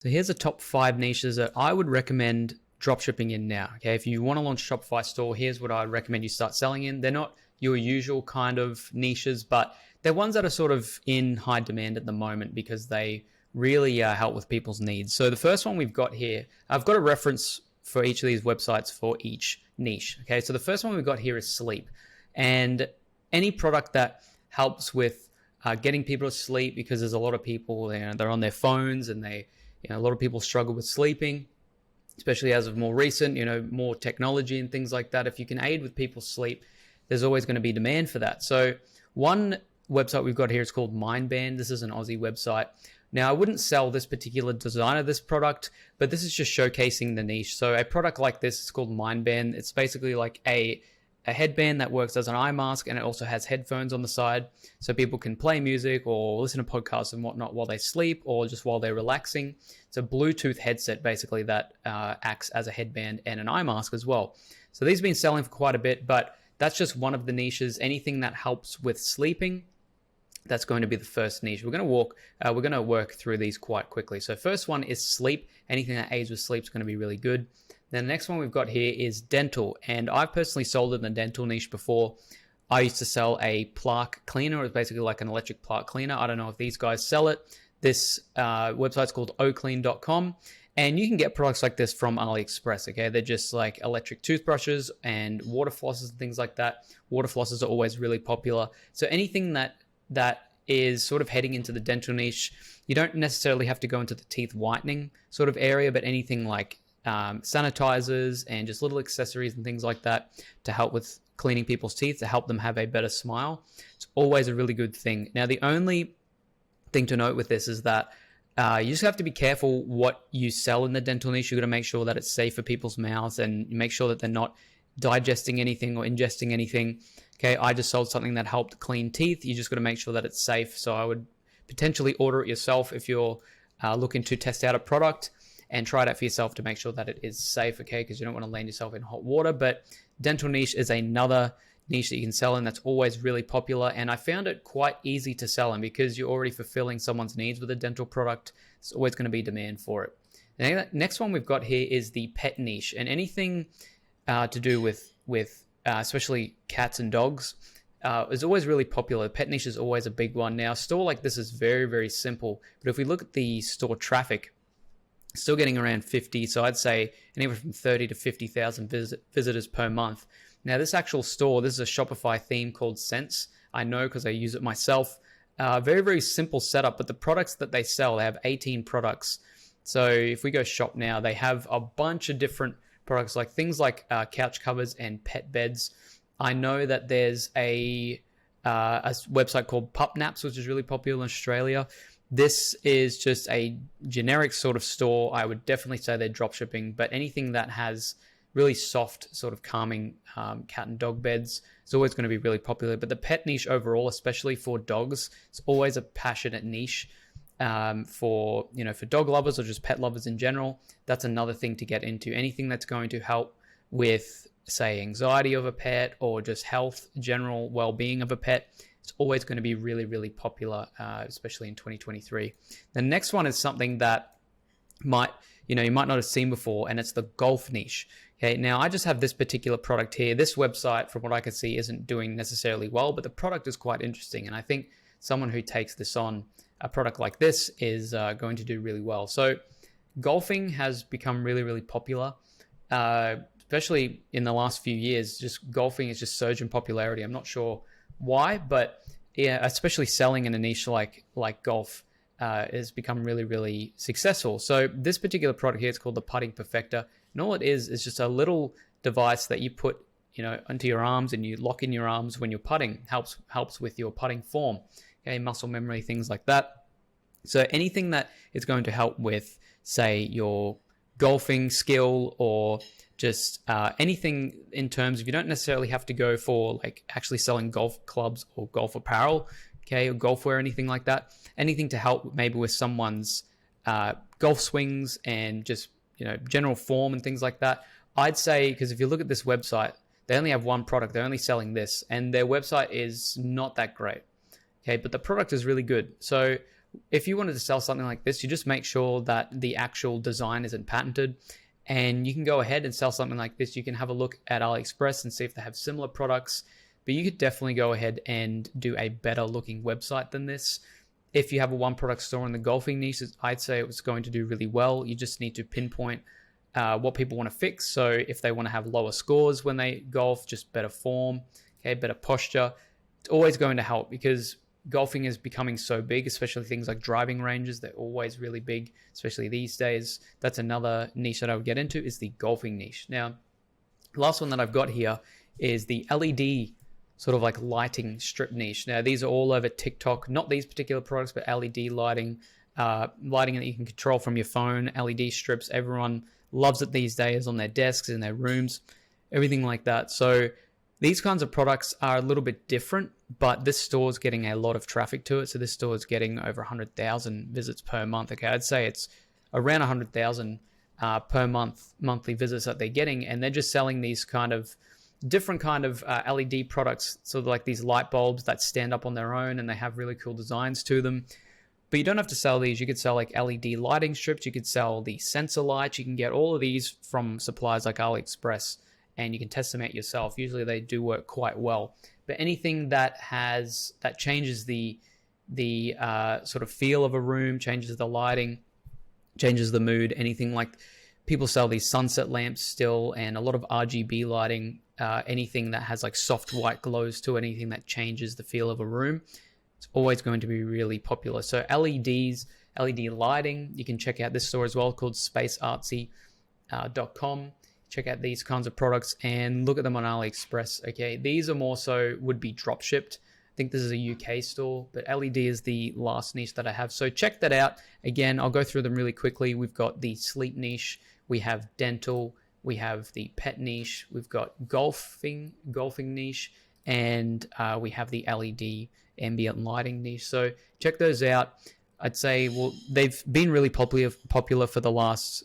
So here's the top 5 niches that I would recommend dropshipping in now. Okay, if you want to launch a Shopify store, here's what I recommend you start selling in. They're not your usual kind of niches, but they're ones that are sort of in high demand at the moment because they really help with people's needs. So the first one we've got here, I've got a reference for each of these websites for each niche. Okay, so the first one we've got here is sleep, and any product that helps with getting people to sleep, because there's a lot of people, they're on their phones and a lot of people struggle with sleeping, especially as of more recent, more technology and things like that. If you can aid with people's sleep, there's always going to be demand for that. So one website we've got here is called Mindband. This is an Aussie website. Now, I wouldn't sell this particular design of this product, but this is just showcasing the niche. So a product like this is called Mindband. It's basically like a headband that works as an eye mask, and it also has headphones on the side so people can play music or listen to podcasts and whatnot while they sleep or just while they're relaxing. It's a Bluetooth headset basically that acts as a headband and an eye mask as well. So these have been selling for quite a bit, but that's just one of the niches. Anything that helps with sleeping, that's going to be the first niche. We're going to work through these quite quickly. So first one is sleep. Anything that aids with sleep is going to be really good. Then the next one we've got here is dental, and I've personally sold in the dental niche before. I used to sell a plaque cleaner. It's basically like an electric plaque cleaner. I don't know if these guys sell it. This website's called oclean.com, and you can get products like this from AliExpress. Okay, they're just like electric toothbrushes and water flossers and things like that. Water flossers are always really popular. So anything that is sort of heading into the dental niche, you don't necessarily have to go into the teeth whitening sort of area, but anything like sanitizers and just little accessories and things like that to help with cleaning people's teeth, to help them have a better smile. It's always a really good thing. Now, the only thing to note with this is that you just have to be careful what you sell in the dental niche. You've got to make sure that it's safe for people's mouths and make sure that they're not digesting anything or ingesting anything. Okay, I just sold something that helped clean teeth. You just got to make sure that it's safe. So I would potentially order it yourself if you're looking to test out a product, and try it out for yourself to make sure that it is safe, okay? Because you don't want to land yourself in hot water. But dental niche is another niche that you can sell in that's always really popular, and I found it quite easy to sell in because you're already fulfilling someone's needs with a dental product. There's always going to be demand for it. The next one we've got here is the pet niche, and anything to do with especially cats and dogs is always really popular. Pet niche is always a big one. Now, a store like this is very, very simple, but if we look at the store traffic, still getting around 50, so I'd say anywhere from 30 to 50,000 visitors per month. Now, this actual store, this is a Shopify theme called Sense. I know because I use it myself. Very, very simple setup, but the products that they sell, they have 18 products. So if we go shop now, they have a bunch of different products, like things like couch covers and pet beds. I know that there's a website called Pup Naps, which is really popular in Australia. This is just a generic sort of store. I would definitely say they're drop shipping, but anything that has really soft, sort of calming cat and dog beds is always going to be really popular. But the pet niche overall, especially for dogs, it's always a passionate niche for dog lovers or just pet lovers in general. That's another thing to get into. Anything that's going to help with, say, anxiety of a pet or just health, general well-being of a pet, it's always going to be really, really popular, especially in 2023. The next one is something that you might not have seen before, and it's the golf niche. Okay, now I just have this particular product here. This website, from what I can see, isn't doing necessarily well, but the product is quite interesting, and I think someone who takes this on, a product like this, is going to do really well. So golfing has become really, really popular, especially in the last few years. Just golfing is just surged in popularity. I'm not sure why, but yeah, especially selling in a niche like golf has become really, really successful. So this particular product here is called the Putting Perfector, and all it is just a little device that you put onto your arms and you lock in your arms when you're putting. Helps with your putting form, okay, muscle memory, things like that. So anything that is going to help with, say, your golfing skill, or just anything in terms of, you don't necessarily have to go for like actually selling golf clubs or golf apparel, okay, or golf wear, anything like that. Anything to help maybe with someone's golf swings and just general form and things like that. I'd say, because if you look at this website, they only have one product. They're only selling this, and their website is not that great. Okay, but the product is really good. So if you wanted to sell something like this, you just make sure that the actual design isn't patented, and you can go ahead and sell something like this. You can have a look at AliExpress and see if they have similar products, but you could definitely go ahead and do a better looking website than this. If you have a one product store in the golfing niche, I'd say it was going to do really well. You just need to pinpoint what people want to fix. So if they want to have lower scores when they golf, just better form, okay, better posture, it's always going to help, because golfing is becoming so big, especially things like driving ranges. They're always really big, especially these days. That's another niche that I would get into, is the golfing niche. Now, the last one that I've got here is the LED sort of like lighting strip niche. Now, these are all over TikTok, not these particular products, but LED lighting, lighting that you can control from your phone, LED strips. Everyone loves it these days on their desks, in their rooms, everything like that. So these kinds of products are a little bit different, but this store is getting a lot of traffic to it. So this store is getting over 100,000 visits per month. Okay, I'd say it's around 100,000 per month, monthly visits that they're getting, and they're just selling these kind of different kind of LED products, sort of like these light bulbs that stand up on their own, and they have really cool designs to them. But you don't have to sell these. You could sell like LED lighting strips. You could sell the sensor lights. You can get all of these from suppliers like AliExpress, and you can test them out yourself. Usually they do work quite well. But anything that changes the sort of feel of a room, changes the lighting, changes the mood, anything like, people sell these sunset lamps still, and a lot of RGB lighting, anything that has like soft white glows to it, anything that changes the feel of a room, it's always going to be really popular. So LEDs, LED lighting, you can check out this store as well, called spaceartsy.com. Check out these kinds of products and look at them on AliExpress. Okay, these are more so would be drop shipped. I think this is a UK store, but LED is the last niche that I have. So check that out. Again, I'll go through them really quickly. We've got the sleep niche, we have dental, we have the pet niche, we've got golfing niche, and we have the LED ambient lighting niche. So check those out. I'd say, well, they've been really popular for the last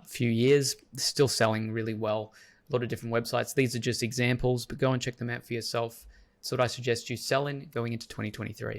few years, still selling really well. A lot of different websites. These are just examples, but go and check them out for yourself. That's what I suggest you sell in going into 2023.